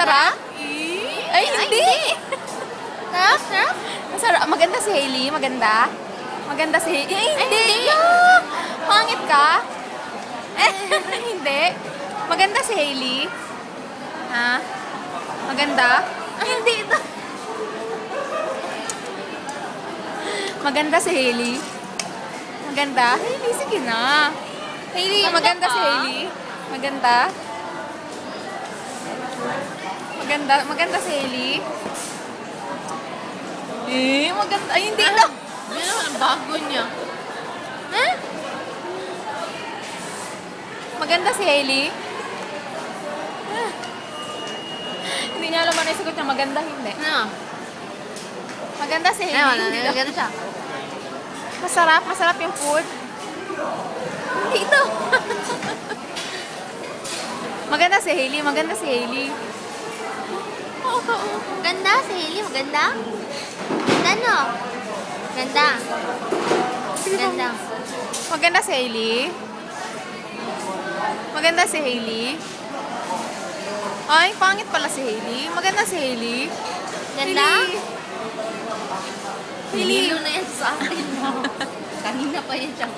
Masarap? Ay, hindi. Sarap? Sarap? Masarap. Maganda si Hailey. Maganda. Maganda si Hailey. Ay, hindi. Yuck! Pangit ka? Hindi. Maganda si Hailey. Ha? Maganda? Hindi ito. Maganda si Hailey. Maganda? Hailey, sige na. Hailey, maganda si Hailey. Maganda? Maganda? Maganda si Hailey? Maganda. Ay, hindi ito. Yun naman ang bago niya. Huh? Maganda si Hailey? Hindi niya alam ano yung sagot niya. Maganda, hindi. Ano? Maganda si Ay, Hailey. wala Hindi na. daw. Maganda siya. Masarap. Masarap yung food. Hindi ito. Maganda si Hailey. Maganda si Hailey. Ganda si Hailey. Maganda? Ganda no? Ganda. Ganda. Maganda si Hailey. Maganda si Hailey. Ay, pangit pala si Hailey. Maganda si Hailey. Ganda? Hailey. Hilo na yan sa akin. Kanina pa yan siya.